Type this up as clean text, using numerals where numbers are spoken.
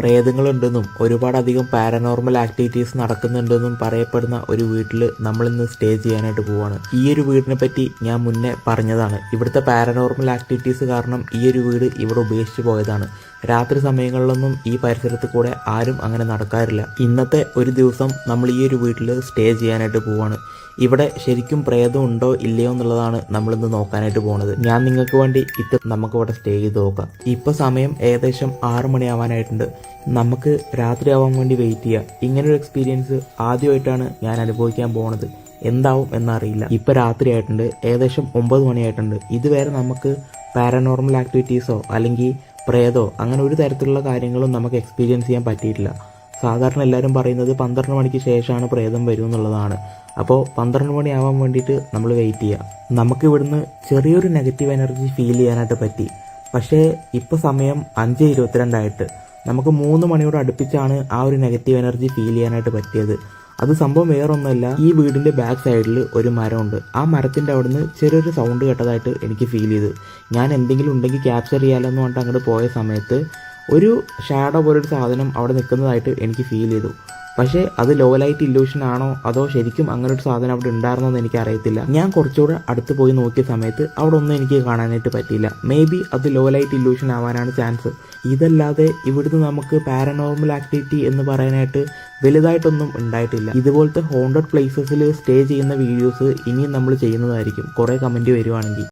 പ്രേതങ്ങളുണ്ടെന്നും ഒരുപാടധികം paranormal activities നടക്കുന്നുണ്ടെന്നും പറയപ്പെടുന്ന ഒരു വീട്ടിൽ നമ്മളിന്ന് സ്റ്റേ ചെയ്യാനായിട്ട് പോവാണ്. ഈ ഒരു വീടിനെ പറ്റി ഞാൻ മുന്നേ പറഞ്ഞതാണ്. ഇവിടുത്തെ പാരനോർമൽ ആക്ടിവിറ്റീസ് കാരണം ഈ ഒരു വീട് ഇവിടെ ഉപേക്ഷിച്ച് പോയതാണ്. രാത്രി സമയങ്ങളിലൊന്നും ഈ പരിസരത്ത് കൂടെ ആരും അങ്ങനെ നടക്കാറില്ല. ഇന്നത്തെ ഒരു ദിവസം നമ്മൾ ഈ ഒരു വീട്ടിൽ സ്റ്റേ ചെയ്യാനായിട്ട് പോവാണ്. ഇവിടെ ശരിക്കും പ്രേതം ഉണ്ടോ ഇല്ലയോ എന്നുള്ളതാണ് നമ്മളിന്ന് നോക്കാനായിട്ട് പോകുന്നത്. ഞാൻ നിങ്ങൾക്ക് വേണ്ടി നമുക്കിവിടെ സ്റ്റേ ചെയ്ത് നോക്കാം. ഇപ്പോൾ സമയം ഏകദേശം 6 മണിയാവാനായിട്ടുണ്ട്. നമുക്ക് രാത്രിയാവാൻ വേണ്ടി വെയിറ്റ് ചെയ്യാം. ഇങ്ങനൊരു എക്സ്പീരിയൻസ് ആദ്യമായിട്ടാണ് ഞാൻ അനുഭവിക്കാൻ പോണത്. എന്താവും എന്നറിയില്ല. ഇപ്പം രാത്രി ആയിട്ടുണ്ട്, ഏകദേശം 9 മണിയായിട്ടുണ്ട്. ഇതുവരെ നമുക്ക് പാരനോർമൽ ആക്ടിവിറ്റീസോ അല്ലെങ്കിൽ പ്രേതോ അങ്ങനെ ഒരു തരത്തിലുള്ള കാര്യങ്ങളും നമുക്ക് എക്സ്പീരിയൻസ് ചെയ്യാൻ പറ്റിയിട്ടില്ല. സാധാരണ എല്ലാവരും പറയുന്നത് 12 മണിക്ക് ശേഷമാണ് പ്രേതം വരും എന്നുള്ളതാണ്. അപ്പോൾ 12 മണിയാവാൻ വേണ്ടിയിട്ട് നമ്മൾ വെയിറ്റ് ചെയ്യുക. നമുക്ക് ഇവിടുന്ന് ചെറിയൊരു നെഗറ്റീവ് എനർജി ഫീൽ ചെയ്യാനായിട്ട് പറ്റി. പക്ഷേ ഇപ്പോൾ സമയം 5:22 ആയിട്ട് നമുക്ക് 3 മണിയോട് അടുപ്പിച്ചാണ് ആ ഒരു നെഗറ്റീവ് എനർജി ഫീൽ ചെയ്യാനായിട്ട് പറ്റിയത്. അത് സംഭവം വേറൊന്നുമല്ല, ഈ വീടിൻ്റെ ബാക്ക് സൈഡിൽ ഒരു മരമുണ്ട്. ആ മരത്തിൻ്റെ അവിടുന്ന് ചെറിയൊരു സൗണ്ട് കേട്ടതായിട്ട് എനിക്ക് ഫീൽ ചെയ്തു. ഞാൻ എന്തെങ്കിലും ഉണ്ടെങ്കിൽ ക്യാപ്ചർ ചെയ്യാമെന്ന് പറഞ്ഞിട്ട് അങ്ങോട്ട് പോയ സമയത്ത് ഒരു ഷാഡോ പോലൊരു സാധനം അവിടെ നിൽക്കുന്നതായിട്ട് എനിക്ക് ഫീൽ ചെയ്തു. പക്ഷേ അത് ലോ ലൈറ്റ് ഇല്യൂഷൻ ആണോ അതോ ശരിക്കും അങ്ങനെ ഒരു സാധനം അവിടെ ഉണ്ടായിരുന്നോ എന്ന് എനിക്ക് അറിയത്തില്ല. ഞാൻ കുറച്ചുകൂടെ അടുത്ത് പോയി നോക്കിയ സമയത്ത് അവിടെ ഒന്നും എനിക്ക് കാണാനായിട്ട് പറ്റിയില്ല. മേ ബി അത് ലോ ലൈറ്റ് ഇല്യൂഷൻ ആവാനാണ് ചാൻസ്. ഇതല്ലാതെ ഇവിടുന്ന് നമുക്ക് പാരനോർമൽ ആക്ടിവിറ്റി എന്ന് പറയാനായിട്ട് വലുതായിട്ടൊന്നും ഉണ്ടായിട്ടില്ല. ഇതുപോലത്തെ ഹോണ്ടഡ് പ്ലേസസിൽ സ്റ്റേ ചെയ്യുന്ന വീഡിയോസ് ഇനിയും നമ്മൾ ചെയ്യുന്നതായിരിക്കും, കുറേ കമൻറ്റ് വരുവാണെങ്കിൽ.